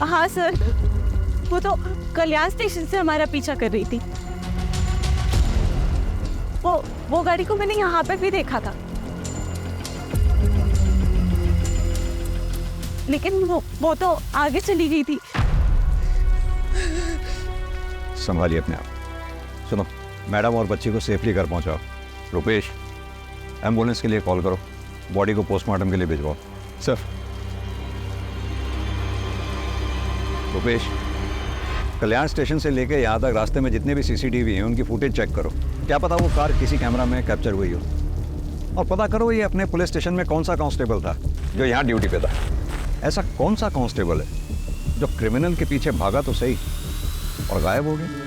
हाँ सर, वो तो कल्याण स्टेशन से हमारा पीछा कर रही थी। वो गाड़ी को मैंने यहाँ पे भी देखा था, लेकिन वो तो आगे चली गई थी। संभालिए अपने आप। सुनो, मैडम और बच्ची को सेफली घर पहुंचाओ। रुपेश, एम्बुलेंस के लिए कॉल करो, बॉडी को पोस्टमार्टम के लिए भिजवाओ। सर। रुपेश, कल्याण स्टेशन से लेके यहाँ तक रास्ते में जितने भी सीसीटीवी हैं उनकी फुटेज चेक करो। क्या पता वो कार किसी कैमरा में कैप्चर हुई हो। और पता करो ये अपने पुलिस स्टेशन में कौन सा कांस्टेबल था जो यहाँ ड्यूटी पे था। ऐसा कौन सा कांस्टेबल है जो क्रिमिनल के पीछे भागा तो सही और गायब हो गया।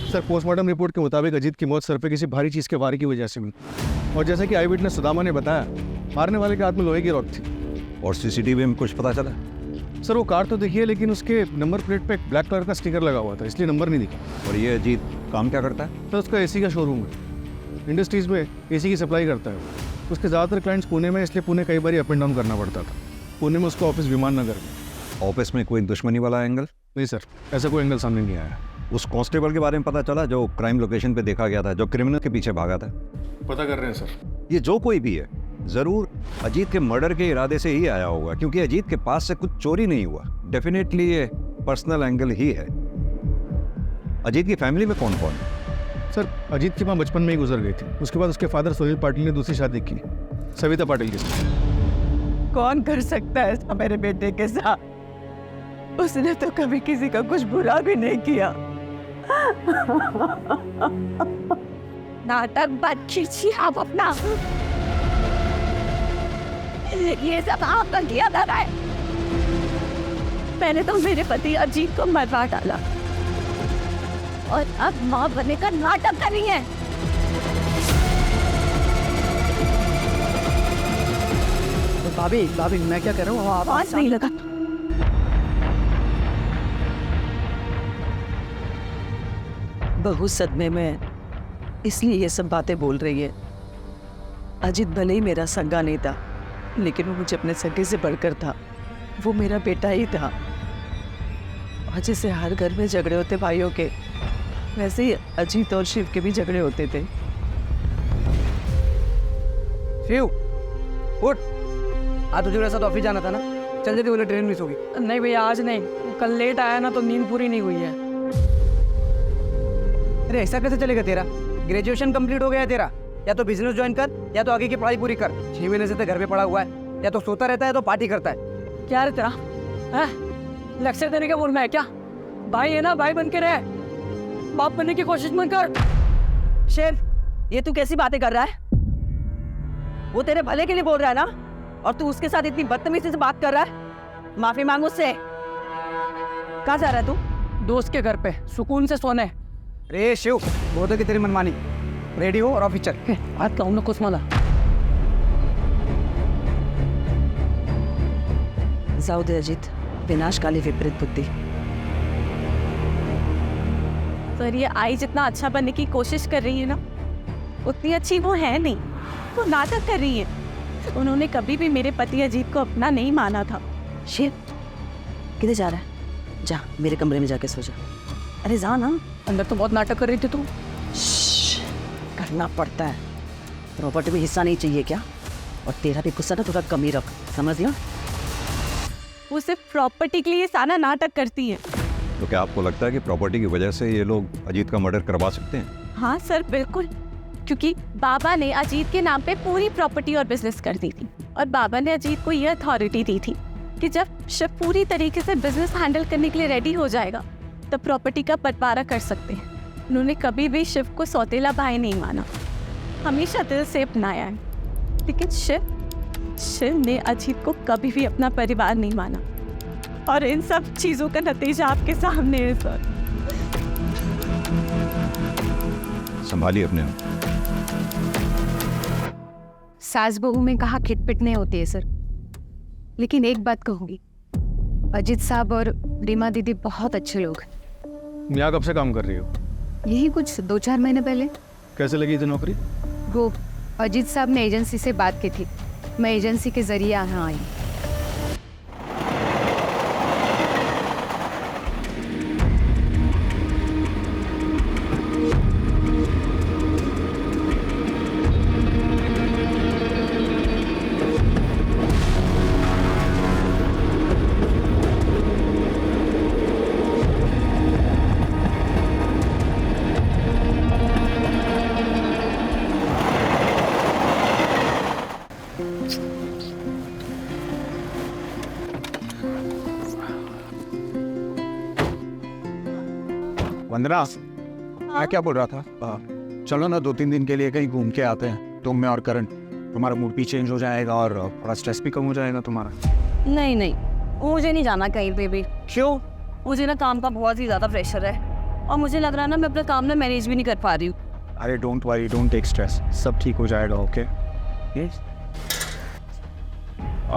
सर, पोस्टमार्टम रिपोर्ट के मुताबिक अजीत की मौत सर पे किसी भारी चीज़ के वार की वजह से हुई। और जैसा कि आई विटनेस सुदामा ने बताया, मारने वाले के हाथ में लोहे की रॉड थी। और सीसीटीवी में कुछ पता चला? सर, वो कार तो दिखी है, लेकिन उसके नंबर प्लेट पे एक ब्लैक कलर का स्टिकर लगा हुआ था, इसलिए नंबर नहीं दिखा। और ये अजीत काम क्या करता है? सर, उसका एसी का शोरूम है, इंडस्ट्रीज़ में एसी की सप्लाई करता है। उसके ज़्यादातर क्लाइंट्स पुणे में, इसलिए पुणे कई बार अप एंड डाउन करना पड़ता था। पुणे में उसका ऑफिस विमान नगर में। ऑफिस में कोई दुश्मनी वाला एंगल? नहीं सर, ऐसा कोई एंगल सामने नहीं आया। उस कांस्टेबल के बारे में पता चला जो क्राइम लोकेशन पे देखा गया था, जो क्रिमिनल के पीछे भागा था? पता कर रहे हैं सर। ये जो कोई भी है जरूर अजीत के मर्डर के इरादे से ही आया होगा, क्योंकि अजीत के पास से कुछ चोरी नहीं हुआ। डेफिनेटली ये पर्सनल एंगल ही है। अजीत की फैमिली में कौन कौन है? सर, अजीत की माँ बचपन में ही गुजर गई थी। उसके बाद उसके फादर सुनील पाटिल ने दूसरी शादी की, सविता पाटिल के साथ। कौन कर सकता है ऐसा मेरे बेटे के साथ? उसने तो कभी किसी का कुछ बुरा भी नहीं किया। नाटक बंद कीजिए आप अपना। ये सब आपका किया जा रहा है। मैंने तो मेरे पति अजीत को मरवा डाला और अब माँ बनने का नाटक कर रही है। भाभी भाभी, मैं क्या कर रहा हूँ? आप आवाज नहीं लगा। बहू सदमे में है, इसलिए ये सब बातें बोल रही है। अजीत भले ही मेरा सगा नहीं था, लेकिन वो मुझे अपने सगे से बढ़कर था। वो मेरा बेटा ही था। और जैसे हर घर में झगड़े होते भाइयों के, वैसे ही अजीत और शिव के भी झगड़े होते थे। शिव, उठ। आज तुझे मेरे साथ ऑफिस जाना था ना? चल जल्दी, बोले ट्रेन मिस होगी। नहीं भैया, आज नहीं, कल लेट आया ना तो नींद पूरी नहीं हुई है। अरे ऐसा कैसे चलेगा तेरा? ग्रेजुएशन कंप्लीट हो गया है तेरा, या तो बिजनेस ज्वाइन कर या तो आगे की पढ़ाई पूरी कर। 6 महीने से तो घर पे पड़ा हुआ है, या तो सोता रहता है तो पार्टी करता है। क्या रे तेरा लेक्चर देने का बोल में है क्या? भाई है ना, भाई बन के रहे, बाप बनने की कोशिश मत कर। शेर, ये तू कैसी बातें कर रहा है? वो तेरे भले के लिए बोल रहा है ना, और तू उसके साथ इतनी बदतमीजी से बात कर रहा है। माफी मांग उससे। कहाँ जा रहा है तू? दोस्त के घर पे सुकून से सोने। अरे शिव, बहुत है कि तेरी मनमानी। रेडी हो और ऑफिस चल। हाथ लाऊं ना कुछ माला। जाऊ दे अजीत, विनाशकाली विपरीत बुद्धि। पर ये आई जितना अच्छा बनने की कोशिश कर रही है ना, उतनी अच्छी वो है नहीं। वो नाटक कर रही है। उन्होंने कभी भी मेरे पति अजीत को अपना नहीं माना था। शेर, किधर जा रहा है? जा मेरे कमरे में जाके सो जा। अरे जा ना। अंदर तो बहुत नाटक कर रही थी तू। करना पड़ता है। प्रॉपर्टी में हिस्सा नहीं चाहिए क्या? और तेरा भी गुस्सा ना थोड़ा कम ही रख, समझ लिया? वो सिर्फ प्रॉपर्टी के लिए सारा नाटक करती है। तो क्या आपको लगता है कि प्रॉपर्टी की वजह से ये लोग अजीत का मर्डर करवा सकते हैं? हाँ सर, बिल्कुल। क्योंकि बाबा ने अजीत के नाम पे पूरी प्रॉपर्टी और बिजनेस कर दी थी, और बाबा ने अजीत को ये अथॉरिटी दी थी कि जब शिव पूरी तरीके से बिजनेस हैंडल करने के लिए रेडी हो जाएगा तब प्रॉपर्टी का बंटवारा कर सकते हैं। उन्होंने कभी भी शिव को सौतेला भाई नहीं माना, हमेशा दिल से अपनाया है। लेकिन शिव ने अजीत को कभी भी अपना परिवार नहीं माना, और इन सब चीजों का नतीजा आपके सामने है सर। संभालिए अपने आप। सास बहू में कहा खिटपिट नहीं होती है सर, लेकिन एक बात कहूँगी, अजीत साहब और रीमा दीदी बहुत अच्छे लोग हैं। यहाँ कब से काम कर रही हो? यही कुछ 2-4 महीने पहले। कैसे लगी थी नौकरी? वो अजीत साहब ने एजेंसी से बात की थी, मैं एजेंसी के जरिए यहाँ आई। वंदना, मैं क्या बोल रहा था, चलो ना 2-3 दिन के लिए कहीं घूम के आते हैं, तुम मैं और करण। तुम्हारा मूड भी चेंज हो जाएगा और थोड़ा स्ट्रेस भी कम हो जाएगा तुम्हारा। नहीं नहीं, मुझे नहीं जाना कहीं पे भी। क्यों? मुझे ना काम का बहुत ही ज़्यादा प्रेशर है और मुझे लग रहा है ना मैं अपना काम ना मैनेज भी नहीं कर पा रही हूँ। अरे don't worry, don't take stress, सब ठीक हो जाएगा। ओके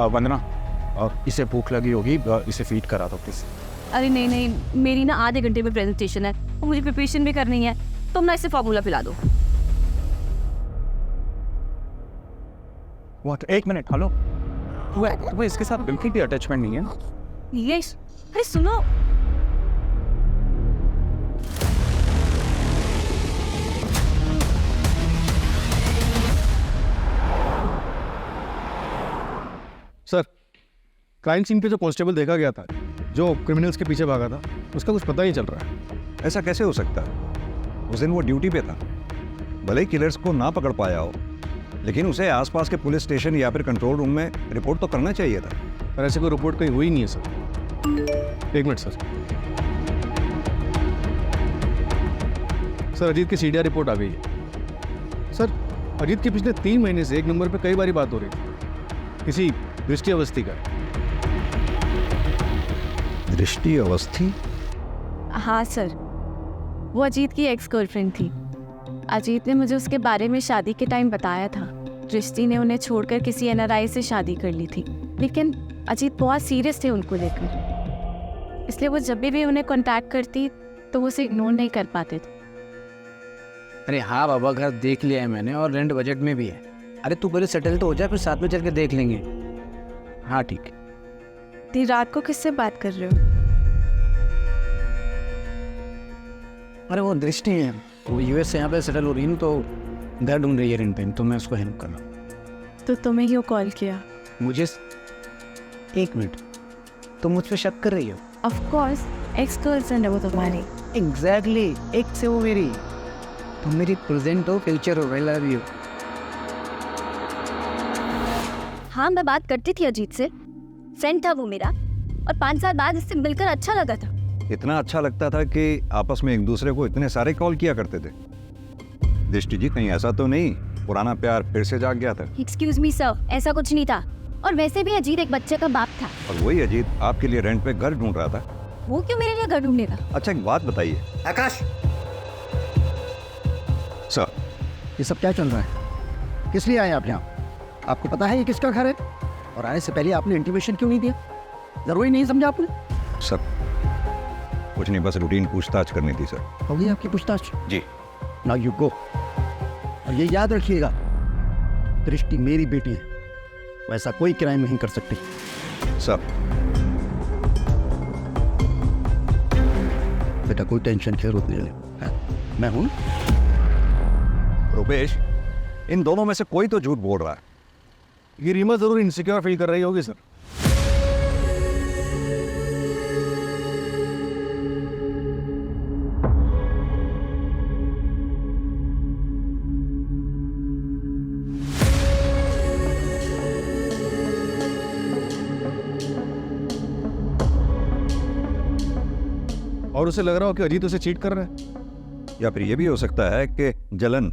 वंदना, इसे भूख लगी होगी, इसे फीड करा दो प्लीज। अरे नहीं नहीं, मेरी ना आधे घंटे में प्रेजेंटेशन है और मुझे प्रिपरेशन भी करनी है, तुम ना इसे फार्मूला पिला दो। व्हाट? 1 minute, hello. तुम्हें इसके साथ बिल्कुल भी अटैचमेंट नहीं है? यस। अरे सुनो, सर, क्राइम सीन पे जो कांस्टेबल देखा गया था, जो क्रिमिनल्स के पीछे भागा था, उसका कुछ पता नहीं चल रहा है। ऐसा कैसे हो सकता है? उस दिन वो ड्यूटी पे था, भले ही किलर्स को ना पकड़ पाया हो, लेकिन उसे आसपास के पुलिस स्टेशन या फिर कंट्रोल रूम में रिपोर्ट तो करना चाहिए था। पर ऐसे कोई रिपोर्ट कहीं हुई नहीं है sir. 1 minute sir. Sir, Ajit की सीडीआर रिपोर्ट आ गई है। सर, अजीत के पिछले 3 महीने से एक नंबर पे कई बारी बात हो रही थी, किसी दृष्टि अवस्थी का। दृष्टि अवस्थी? हाँ सर, वो अजीत की एक्स गर्लफ्रेंड थी। अजीत ने मुझे उसके बारे में शादी के टाइम बताया था। दृष्टि ने उन्हें छोड़कर किसी एनआरआई से शादी कर ली थी, लेकिन अजीत बहुत सीरियस थे उनको लेकर, इसलिए वो जब भी उन्हें कांटेक्ट करती तो वो उसे इग्नोर नहीं कर पाते थे। अरे हाँ बाबा, घर देख लिया है मैंने और रेंट बजट में भी है। अरे तू पहले सेटल तो हो जाए, फिर साथ में चल के देख लेंगे। हाँ ठीक है। इतनी रात को किससे बात कर रहे हो? अरे वो दृष्टि है, वो यूएस से यहाँ पे सेटल हो रही है, तो घर ढूंढ रही है रेंट पे, तो मैं उसको हेल्प कर रहा हूँ। तो तुम्हें क्यों कॉल किया? मुझे 1 मिनट, तुम मुझ पे शक कर रही हो? ऑफ कोर्स, एक्स गर्लफ्रेंड है वो तुम्हारी। एग्जैक्टली, एक से वो मेरी, तुम मेरी प्रेजेंट हो, फ्यूचर हो, आई लव यू। हाँ, मैं बात करती थी अजीत से, फ्रेंड था वो मेरा, और 5 साल बाद इससे मिलकर अच्छा लगा था। इतना अच्छा लगता था कि आपस में एक दूसरे को इतने सारे कॉल किया करते थे। दृष्टि जी, कहीं ऐसा तो नहीं पुराना प्यार फिर से जाग गया था? एक्सक्यूज मी सर, ऐसा कुछ नहीं था, और वैसे भी अजीत एक बच्चे का बाप था। और वही अजीत आपके लिए रेंट पे घर ढूंढ रहा था। वो क्यों मेरे लिए घर ढूंढेगा? अच्छा, एक बात बताइए आकाश सर, ये सब क्या चल रहा है? किस लिए आए आप यहाँ? आपको पता है ये किसका घर है? और आने से पहले आपने इंटीमेशन क्यों नहीं दिया? जरूरी नहीं समझा आपने? सर कुछ नहीं, बस रूटीन पूछताछ करनी थी सर। हो गई आपकी पूछताछ? जी। Now you go. और ये याद रखिएगा, दृष्टि मेरी बेटी है, वैसा कोई क्राइम नहीं कर सकती। सर बेटा कोई टेंशन की जरूरत नहीं है, मैं हूं। रुपेश, इन दोनों में से कोई तो झूठ बोल रहा है। ये रीमा जरूर इनसिक्योर फील कर रही होगी सर। और उसे लग रहा हो कि अजीत उसे चीट कर रहा है। या फिर ये भी हो सकता है कि जलन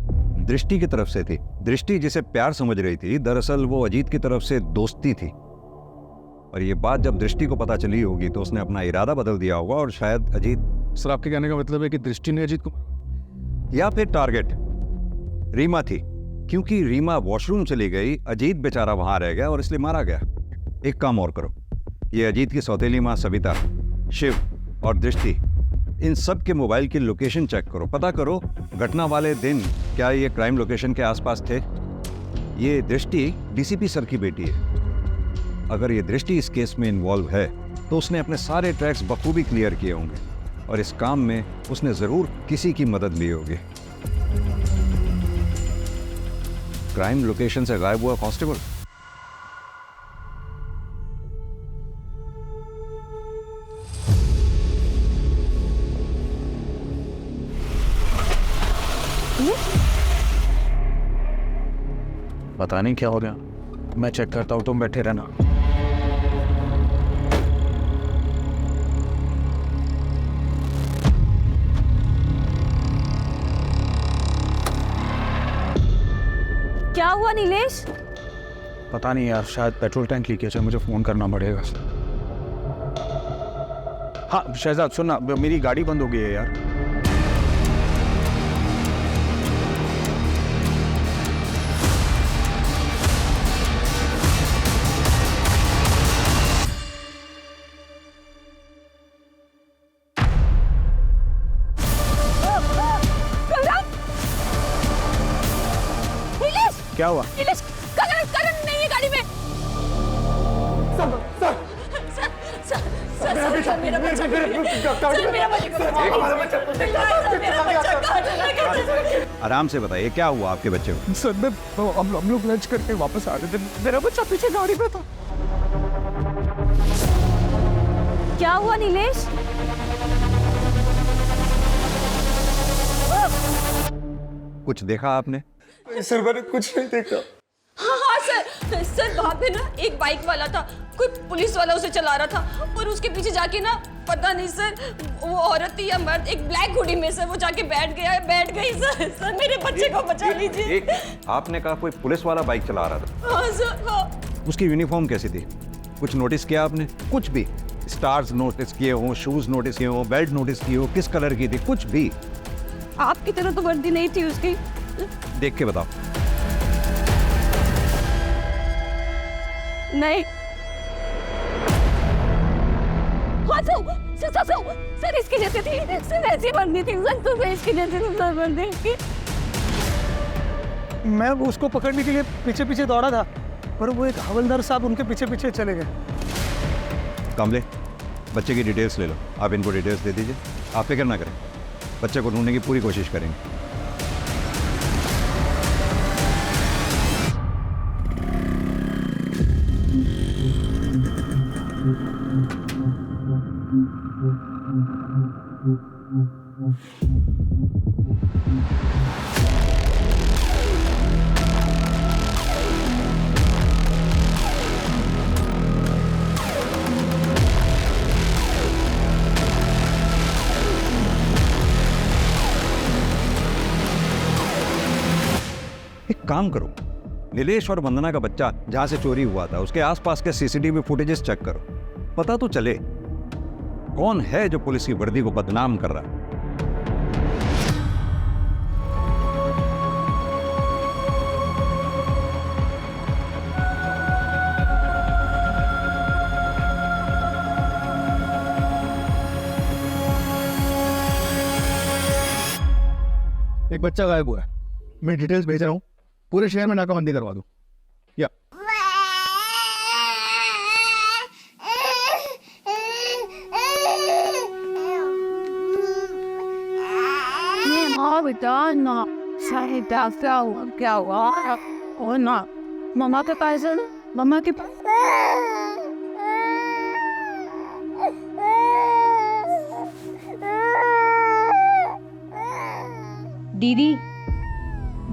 दृष्टि की तरफ से थी। दृष्टि जिसे प्यार समझ रही थी, दरअसल वो अजीत की तरफ से दोस्ती थी। और ये बात जब दृष्टि को पता चली होगी तो उसने अपना इरादा बदल दिया होगा और शायद अजीत। सर, आपके कहने का मतलब है कि दृष्टि ने अजीत को, या फिर टारगेट रीमा थी, क्योंकि रीमा वॉशरूम चली गई, अजीत बेचारा वहां रह गया और इसलिए मारा गया। एक काम और करो, ये अजीत की सौतेली माँ सविता, शिव और दृष्टि, इन सब के मोबाइल की लोकेशन चेक करो। पता करो घटना वाले दिन क्या ये क्राइम लोकेशन के आसपास थे। ये दृष्टि डीसीपी सर की बेटी है। अगर ये दृष्टि इस केस में इन्वॉल्व है तो उसने अपने सारे ट्रैक्स बखूबी क्लियर किए होंगे और इस काम में उसने जरूर किसी की मदद ली होगी। क्राइम लोकेशन से गायब हुआ कांस्टेबल, पता नहीं क्या हो गया, मैं चेक करता हूँ, तुम बैठे रहना। क्या हुआ नीलेश? पता नहीं यार, शायद पेट्रोल टैंक लीकेज है, मुझे फोन करना पड़ेगा। हाँ शहजाद सुनना, मेरी गाड़ी बंद हो गई है यार। क्या हुआ? नीलेश, करण नहीं है गाड़ी में। मेरा बच्चा आराम से बताइए क्या हुआ आपके बच्चे को? सर मैं हम लोग लंच करके वापस आ रहे थे, मेरा बच्चा पीछे गाड़ी में था। क्या हुआ नीलेश? कुछ देखा आपने? सर मैंने कुछ नहीं देखा। हाँ सर वहाँ पे ना एक बाइक वाला था, कोई पुलिस वाला उसे चला रहा था और उसके पीछे जाके ना पता नहीं सर वो औरत थी या मर्द, एक ब्लैक हुडी में सर वो जाके बैठ गई सर मेरे बच्चे को बचा लीजिए। आपने कहा कोई पुलिस वाला बाइक चला रहा था? हाँ सर हाँ। उसकी यूनिफॉर्म कैसी थी? कुछ नोटिस किया आपने? कुछ भी स्टार्स नोटिस किए हो, शूज नोटिस किए हो, बेल्ट नोटिस किए हो, किस कलर की थी? कुछ भी? आपकी तरह तो वर्दी नहीं थी उसकी। देख के बताओ। नहीं। हाँ सर इसकी जैसे थी, सर ऐसी वर्दी थी सर, तो इसकी जैसे थी सर वर्दी। मैं उसको पकड़ने के लिए पीछे पीछे दौड़ा था, पर वो एक हवलदार साहब उनके पीछे पीछे चले गए। कामले, बच्चे की डिटेल्स ले लो, आप इनको डिटेल्स दे दीजिए। आप फिक्र ना करें, बच्चे को ढूंढने की पूरी कोशिश करेंगे। एक काम करो, नीलेश और वंदना का बच्चा जहां से चोरी हुआ था उसके आसपास के सीसीटीवी फुटेजेस चेक करो, पता तो चले कौन है जो पुलिस की वर्दी को बदनाम कर रहा है। एक बच्चा गायब हुआ है, मैं डिटेल्स भेज रहा हूँ, पूरे शहर में नाकाबंदी करवा दूँ। या बेटा ना शायद क्या हुआ और ना मम्मा के पास है, मम्मा के पास। दीदी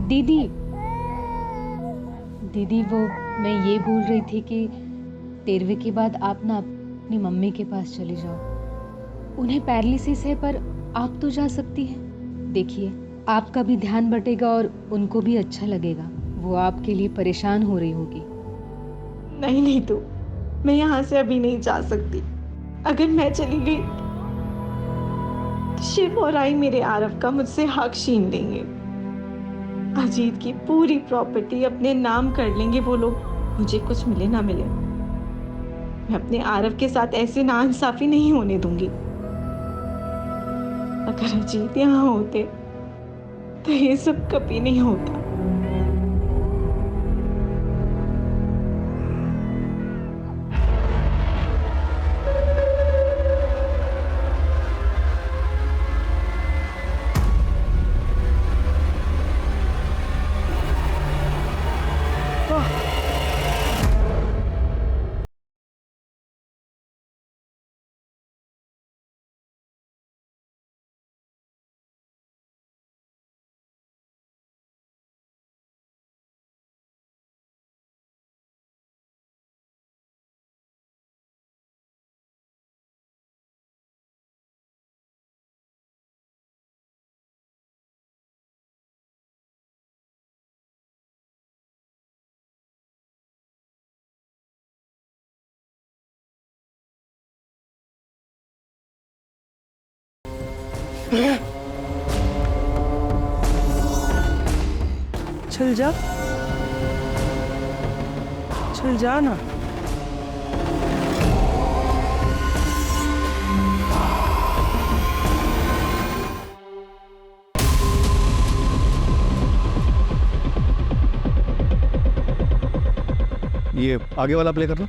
दीदी दीदी वो मैं ये बोल रही थी कि 13वीं के बाद आप ना अपनी मम्मी के पास चली जाओ। उन्हें पैरालिसिस है पर आप तो जा सकती हैं। देखिए आपका भी ध्यान बटेगा और उनको भी अच्छा लगेगा। वो आपके लिए परेशान हो रही होगी। नहीं तो मैं यहाँ से अभी नहीं जा सकती। अगर मैं चली गई तो शिव और आई मेरे आरव का मुझसे हक छीन लेंगे। अजीत की पूरी प्रॉपर्टी अपने नाम कर लेंगे वो लोग, मुझे कुछ मिले ना मिले। मैं अपने आरव के साथ ऐसी नाइंसाफी नहीं होने दूंगी। अगर अजीत यहाँ होते तो ये सब कभी नहीं होता। चल जा, चल जा ना। ये आगे वाला प्ले कर लो।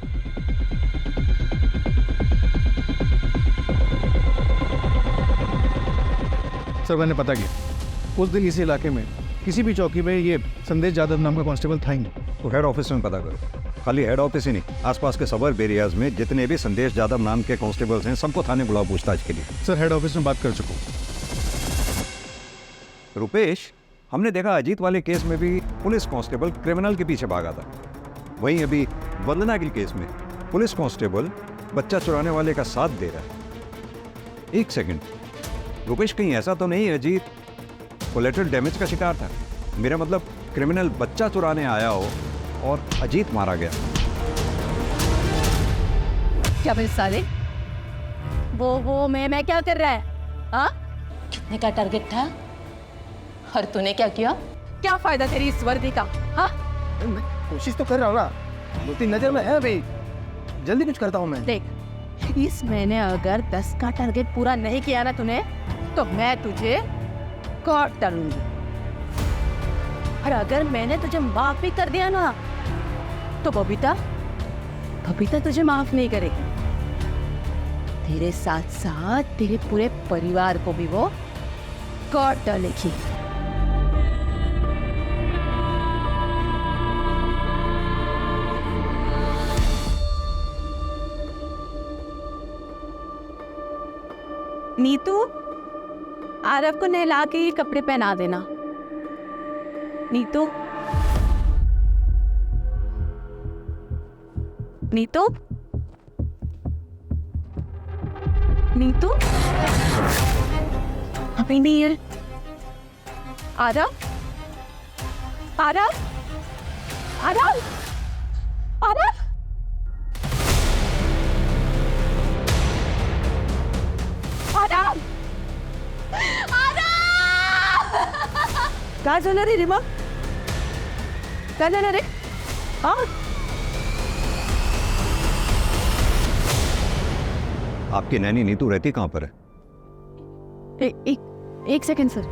सर मैंने पता किया, उस दिन इस इलाके में किसी भी चौकी में ये संदेश यादव नाम का कांस्टेबल था ही नहीं। तो हेड ऑफिस में पता करो। खाली हेड ऑफिस ही नहीं, आसपास के सबर्ब एरियाज में जितने भी संदेश यादव नाम के कांस्टेबल्स हैं सबको थाने बुलाओ पूछताछ के लिए। सर हेड ऑफिस में बात कर चुका हूँ। रुपेश, हमने देखा अजीत वाले केस में भी पुलिस कांस्टेबल क्रिमिनल के पीछे भागा था। वहीं अभी वंदना के केस में पुलिस कांस्टेबल बच्चा चुराने वाले का साथ दे रहा है। एक सेकंड रुपेश, कहीं ऐसा तो नहीं अजीत कोलेटरल डैमेज का शिकार था? मेरा मतलब क्रिमिनल बच्चा चुराने आया हो और अजीत मारा गया। क्या बे साले, वो मैं क्या कर रहा है? हाँ, कितने का टारगेट था और तूने क्या किया? क्या फायदा तेरी इस वर्दी का? हाँ, कोशिश तो कर रहा हूँ ना, 2-3 नजर में है भाई, जल्दी कुछ करता हूँ मैं। देख, इस महीने अगर 10 का टारगेट पूरा नहीं किया ना तूने, तो मैं तुझे काट डालूंगी। और अगर मैंने तुझे माफ भी कर दिया ना, तो बबीता तुझे माफ नहीं करेगी। तेरे साथ साथ तेरे पूरे परिवार को भी वो काट डालेगी। नीतू, आरव को नहला के ये कपड़े पहना देना। नीतू, नीतू, नीतू, अभी नहीं। आरव, आरव, आरव, आरव, आरव, काय झालं रे रिमा? काय झालं रे? हाँ, आपकी नैनी नीतू रहती कहाँ पर है? एक सेकंड सर,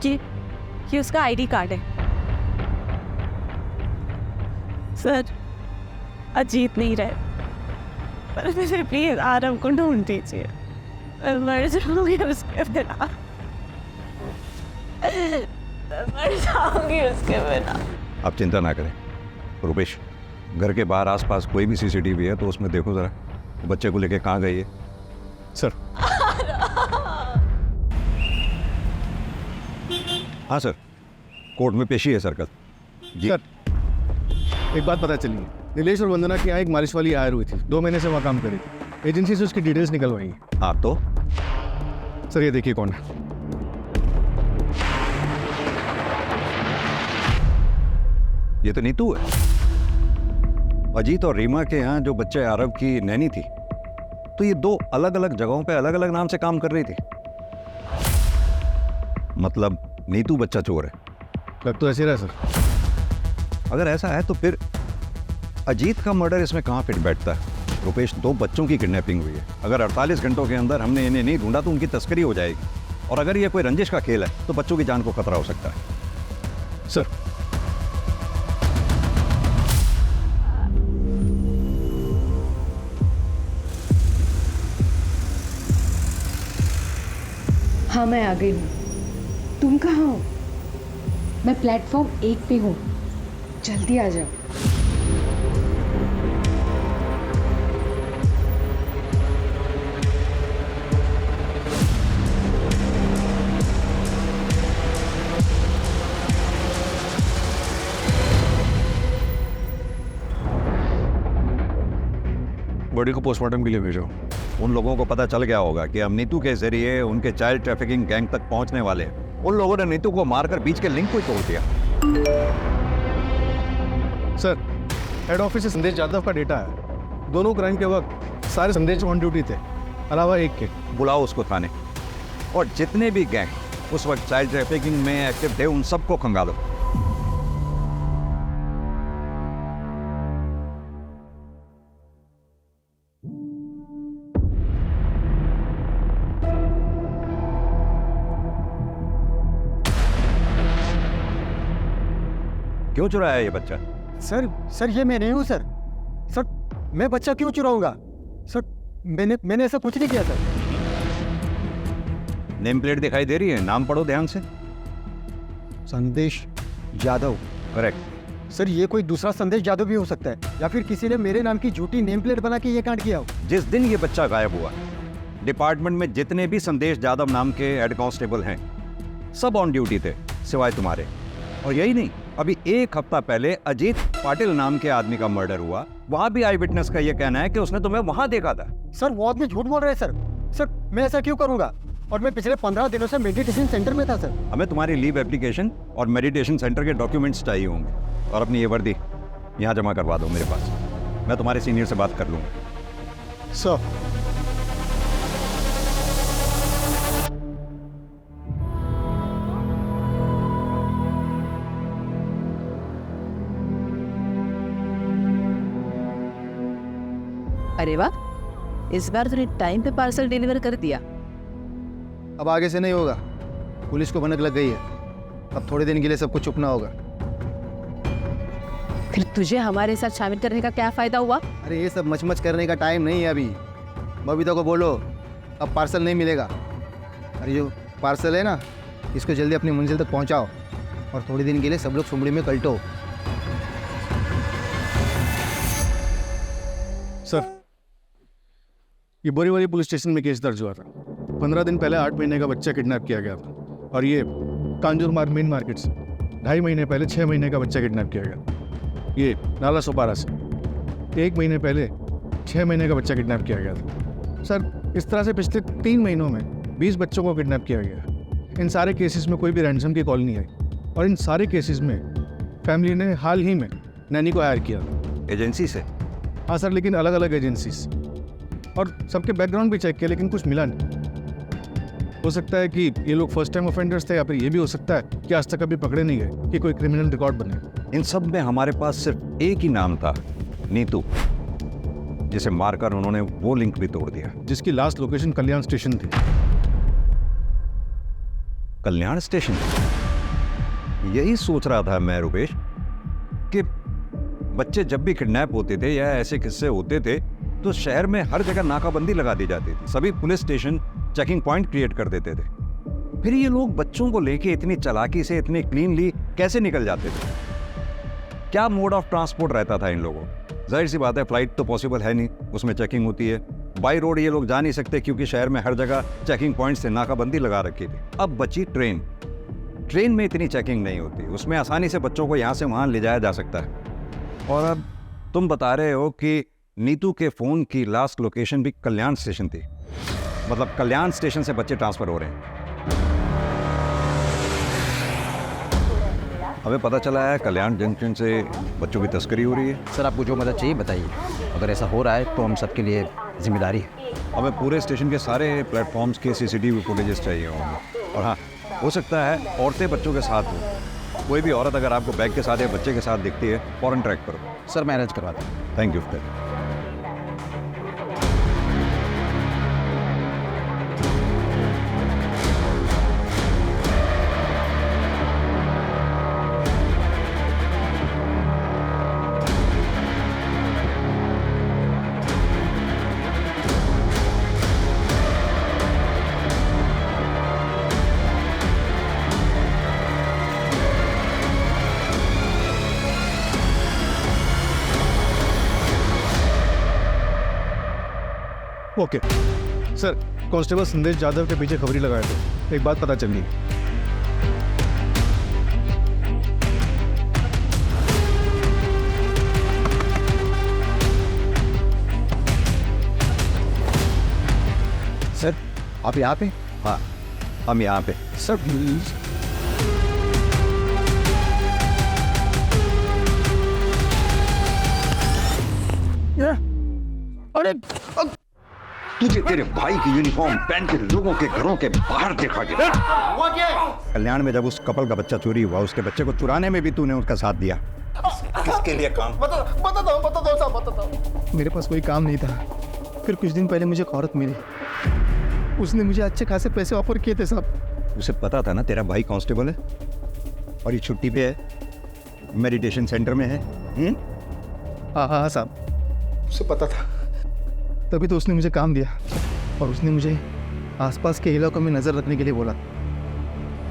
ये उसका आईडी कार्ड है सर। अजीत नहीं रहे, पर मुझे प्लीज आरव को ढूंढ दीजिए। मैं मर जाऊंगी उसके बिना, मर जाऊंगी उसके बिना। आप चिंता ना करें रुपेश, घर के बाहर आसपास कोई भी सीसीटीवी है तो उसमें देखो जरा, बच्चे को लेके कहाँ गई है? सर हाँ सर, कोर्ट में पेशी है सर कल। जी सर, एक बात पता चली है, नीलेश और वंदना की यहाँ एक मालिश वाली हायर हुई थी, 2 महीने से वहाँ काम करी थी। एजेंसी से उसकी डिटेल्स निकलवाई है। आप तो सर ये देखिए कौन है। ये तो नीतू है। अजीत और रीमा के यहाँ जो बच्चे आरव की नैनी थी, तो ये 2 अलग अलग जगहों पे अलग अलग नाम से काम कर रही थी। मतलब नीतू बच्चा चोर है? लग तो ऐसे रहा सर। अगर ऐसा है तो फिर अजीत का मर्डर इसमें कहाँ फिट बैठता है? रुपेश, 2 बच्चों की किडनैपिंग हुई है। अगर 48 घंटों के अंदर हमने इन्हें नहीं ढूंढा तो उनकी तस्करी हो जाएगी, और अगर ये कोई रंजिश का खेल है तो बच्चों की जान को खतरा हो सकता है। सर, हाँ मैं आ गई हूँ। तुम कहाँ हो? मैं प्लेटफॉर्म 1 पे हूँ, जल्दी आ जाओ। बॉडी को पोस्टमार्टम के लिए भेजो। उन लोगों को पता चल गया होगा कि हम नीतू के जरिए उनके चाइल्ड ट्रैफिकिंग गैंग तक पहुंचने वाले हैं। उन लोगों ने नीतू को मारकर बीच के लिंक को ही तोड़ दिया। सर, हेड ऑफिस से संदेश यादव का डेटा है। दोनों क्राइम के वक्त सारे संदेश ऑन ड्यूटी थे, अलावा एक के। बुलाओ उसको थाने, और जितने भी गैंग उस वक्त चाइल्ड ट्रैफिकिंग में एक्टिव थे उन सबको खंगालो। क्यों चुराया ये बच्चा? सर ये मैं नहीं हूँ सर। सर मैं बच्चा क्यों चुराऊंगा? सर मैंने ऐसा कुछ नहीं किया सर। नेम प्लेट दिखाई दे रही है, नाम पढ़ो ध्यान से। संदेश यादव। करेक्ट। सर ये कोई दूसरा संदेश यादव भी हो सकता है, या फिर किसी ने मेरे नाम की झूठी नेम प्लेट बना के ये कांड किया हो। जिस दिन ये बच्चा गायब हुआ, डिपार्टमेंट में जितने भी संदेश यादव नाम के हेड कांस्टेबल हैं सब ऑन ड्यूटी थे, सिवाय तुम्हारे। और यही नहीं, अभी 1 हफ्ता पहले अजीत पाटिल नाम के आदमी का मर्डर हुआ, वहां भी आई विटनेस का यह कहना है कि उसने तुम्हें वहां देखा था। सर वो आदमी झूठ बोल रहे हैं सर। सर मैं ऐसा क्यों करूंगा? और मैं पिछले 15 दिनों से मेडिटेशन सेंटर में था सर। हमें तुम्हारी लीव एप्लीकेशन और मेडिटेशन सेंटर के डॉक्यूमेंट्स चाहिए होंगे, और अपनी ये वर्दी यहाँ जमा करवा दो मेरे पास। मैं तुम्हारे सीनियर से बात कर लूँगा। सर, अरे वाह, इस बार तूने टाइम पे पार्सल डिलीवर कर दिया। अब आगे से नहीं होगा, पुलिस को भनक लग गई है। अब थोड़े दिन के लिए सबको चुपना होगा। फिर तुझे हमारे साथ शामिल करने का क्या फायदा हुआ? अरे ये सब मचमच करने का टाइम नहीं है अभी। बबीता को बोलो अब पार्सल नहीं मिलेगा। अरे जो पार्सल है ना, इसको जल्दी अपनी मंजिल तक पहुंचाओ, और थोड़े दिन के लिए सब लोग सुमड़ी में कल्टो। सर, ये बोरीवली पुलिस स्टेशन में केस दर्ज हुआ था। 15 दिन पहले 8 महीने का बच्चा किडनैप किया गया था, और ये कांजूर मार्ग मेन मार्केट से 2.5 महीने पहले 6 महीने का बच्चा किडनैप किया गया। ये नाला सोपारा से 1 महीने पहले 6 महीने का बच्चा किडनैप किया गया था। सर, इस तरह से पिछले 3 महीनों में 20 बच्चों को किडनैप किया गया। इन सारे केसेस में कोई भी रैंसम की कॉल नहीं आई, और इन सारे केसेस में फैमिली ने हाल ही में नैनी को हायर किया। एजेंसी से? हाँ सर, लेकिन अलग अलग एजेंसी से, और सबके बैकग्राउंड भी चेक किया, लेकिन कुछ मिला नहीं। हो सकता है कि ये लोग फर्स्ट टाइम ऑफेंडर्स थे, या फिर ये भी हो सकता है कि आज तक अभी पकड़े नहीं गए, कि कोई क्रिमिनल रिकॉर्ड बने। इन सब में हमारे पास सिर्फ एक ही नाम था, नीतू, जिसे मारकर उन्होंने वो लिंक भी तोड़ दिया, जिसकी लास्ट लोकेशन कल्याण स्टेशन थी। कल्याण स्टेशन? यही सोच रहा था मैं रुपेश कि बच्चे जब भी किडनैप होते थे या ऐसे किस्से होते थे तो शहर में हर जगह नाकाबंदी लगा दी जाती थी, सभी police station checking point create कर देते थे। फिर ये लोग बच्चों को लेके इतनी चालाकी से इतने क्लीनली कैसे निकल जाते थे? क्या मोड ऑफ ट्रांसपोर्ट रहता था इन लोगों? जाहिर सी बात है, फ्लाइट तो पॉसिबल है नहीं, उसमें चेकिंग होती है। बाई रोड ये लोग जा नहीं सकते क्योंकि शहर में हर जगह चेकिंग पॉइंट से नाकाबंदी लगा रखी थी। अब बची ट्रेन। ट्रेन में इतनी चेकिंग नहीं होती, उसमें आसानी से बच्चों को यहाँ से वहाँ ले जाया जा सकता है। और अब तुम बता रहे हो कि नीतू के फ़ोन की लास्ट लोकेशन भी कल्याण स्टेशन थी, मतलब कल्याण स्टेशन से बच्चे ट्रांसफ़र हो रहे हैं। हमें पता चला है कल्याण जंक्शन से बच्चों की तस्करी हो रही है। सर आपको जो मदद चाहिए बताइए, अगर ऐसा हो रहा है तो हम सबके लिए जिम्मेदारी है। हमें पूरे स्टेशन के सारे प्लेटफॉर्म्स के CCTV फुटेजेस चाहिए होंगे। और हाँ, हो सकता है औरतें बच्चों के साथ हो। कोई भी औरत अगर आपको बैग के साथ या बच्चे के साथ दिखती है, फौरन ट्रैक करो। सर मैं अरेंज करवाता हूँ। Thank you. Okay sir, constable संदेश यादव के पीछे खबरी लगाए थे। एक बात पता चल गई। सर आप यहाँ पे? हाँ, हम यहाँ पे। Sir please. अरे तुझे तेरे भाई की यूनिफॉर्म पहन के लोगों के घरों के बाहर देखा गया। कल्याण में जब उस कपल का बच्चा चोरी हुआ, उसके बच्चे को चुराने में भी तूने उसका साथ दिया। किसके लिए काम? बता मेरे पास कोई काम नहीं था। फिर कुछ दिन पहले मुझे एक औरत मिली, उसने मुझे अच्छे खासे पैसे ऑफर किए थे साहब। उसे पता था ना तेरा भाई कांस्टेबल है और ये छुट्टी पे है, मेडिटेशन सेंटर में है। हाँ साहब, उसे पता था, तभी तो उसने मुझे काम दिया। और उसने मुझे आसपास के इलाकों में नज़र रखने के लिए बोला।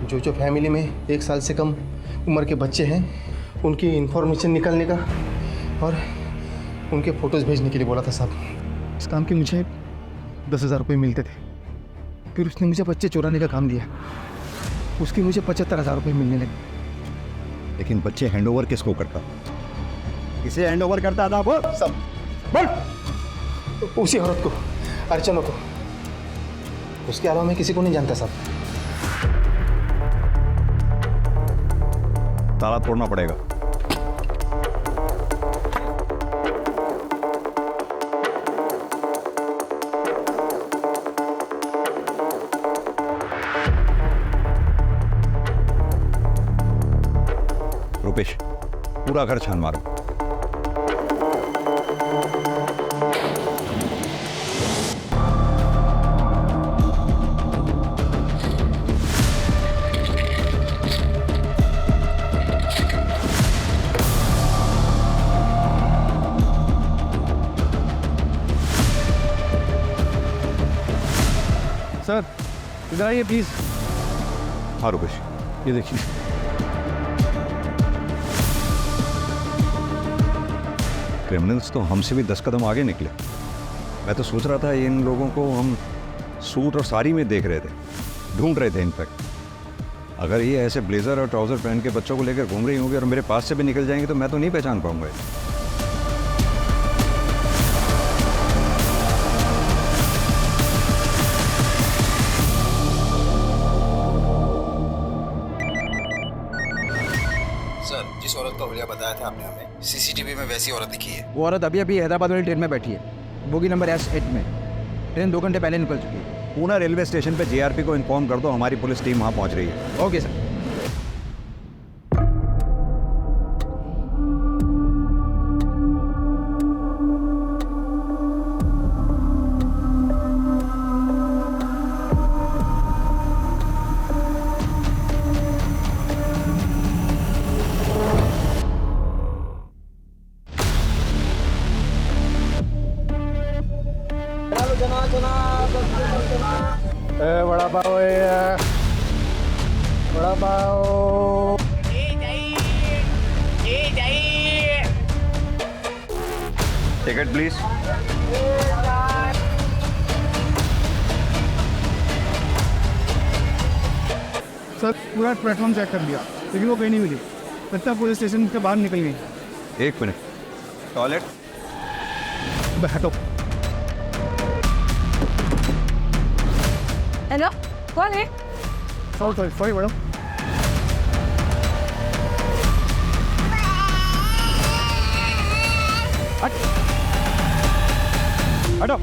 जो फैमिली में 1 साल से कम उम्र के बच्चे हैं, उनकी इंफॉर्मेशन निकालने का और उनके फ़ोटोज़ भेजने के लिए बोला था साहब। इस काम के मुझे 10,000 रुपये मिलते थे। फिर उसने मुझे बच्चे चुराने का काम दिया, उसकी मुझे 75,000 रुपये मिलने लगे। लेकिन बच्चे हैंडओवर किसको करता? किसे हैंडओवर करता था वो? सब बोल, उसी औरत को, अर्चना को। उसके अलावा मैं किसी को नहीं जानता साहब। ताला तोड़ना पड़ेगा। रुपेश, पूरा घर छान मारो। सर इधर आइए प्लीज़। हाँ रुपेश, ये देखिए। क्रिमिनल्स तो हमसे भी 10 कदम आगे निकले। मैं तो सोच रहा था इन लोगों को हम सूट और साड़ी में देख रहे थे, ढूंढ रहे थे। इनफैक्ट अगर ये ऐसे ब्लेजर और ट्राउजर पहन के बच्चों को लेकर घूम रही होंगी और मेरे पास से भी निकल जाएंगे तो मैं तो नहीं पहचान पाऊंगा। सर, जिस औरत का हुलिया बताया था आपने हमें, सीसीटीवी में वैसी औरत दिखी है। वो औरत अभी हैदराबाद वाली ट्रेन में बैठी है, बोगी नंबर S8 में। ट्रेन 2 घंटे पहले निकल चुकी है। पूना रेलवे स्टेशन पे जीआरपी को इन्फॉर्म कर दो, हमारी पुलिस टीम वहाँ पहुँच रही है। Okay sir. वड़ा पाव है, vada pav. Ticket please. Sir पूरा प्लेटफॉर्म चेक कर लिया, लेकिन वो कहीं नहीं मिली। लगता है पुलिस स्टेशन से बाहर निकल गई। 1 मिनट, टॉयलेट। बैठो। हेलो, कौन है? Sorry madam. हटो।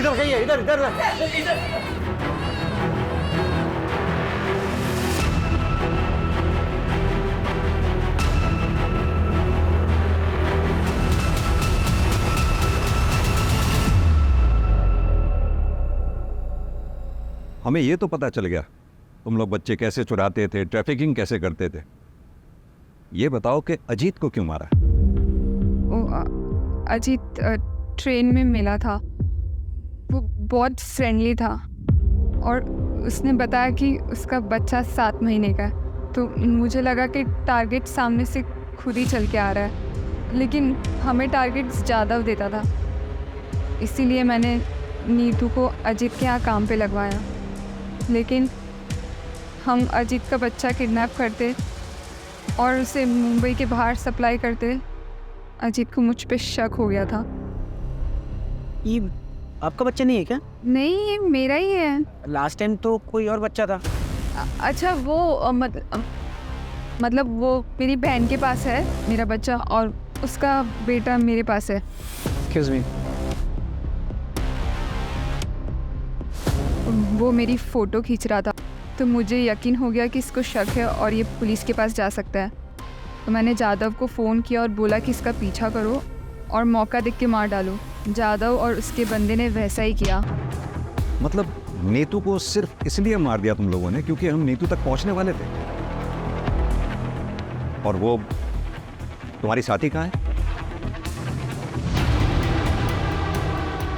इधर जाइए, इधर इधर हमें ये तो पता चल गया तुम लोग बच्चे कैसे चुराते थे, ट्रैफिकिंग कैसे करते थे। ये बताओ कि अजीत को क्यों मारा? अजीत ट्रेन में मिला था, वो बहुत फ्रेंडली था और उसने बताया कि उसका बच्चा 7 महीने का है। तो मुझे लगा कि टारगेट सामने से खुद ही चल के आ रहा है, लेकिन हमें टारगेट्स ज़्यादा देता था, इसीलिए मैंने नीतू को अजीत के यहाँ काम पे लगवाया। लेकिन हम अजीत का बच्चा किडनैप करते और उसे मुंबई के बाहर सप्लाई करते। अजीत को मुझ पे शक हो गया था। ये आपका बच्चा नहीं है क्या? नहीं, ये मेरा ही है। लास्ट टाइम तो कोई और बच्चा था। अच्छा, वो मतलब वो मेरी बहन के पास है मेरा बच्चा, और उसका बेटा मेरे पास है। Excuse me. वो मेरी फ़ोटो खींच रहा था, तो मुझे यकीन हो गया कि इसको शक है और ये पुलिस के पास जा सकता है। तो मैंने जादव को फ़ोन किया और बोला कि इसका पीछा करो और मौका देख के मार डालो। जादव और उसके बंदे ने वैसा ही किया। मतलब नीतू को सिर्फ इसलिए मार दिया तुम लोगों ने क्योंकि हम नीतू तक पहुंचने वाले थे? और वो तुम्हारी साथी कहाँ है?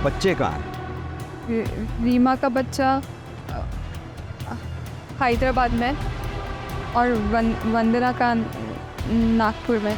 बच्चे कहाँ हैं? रीमा का बच्चा हैदराबाद में और वंदना का नागपुर में।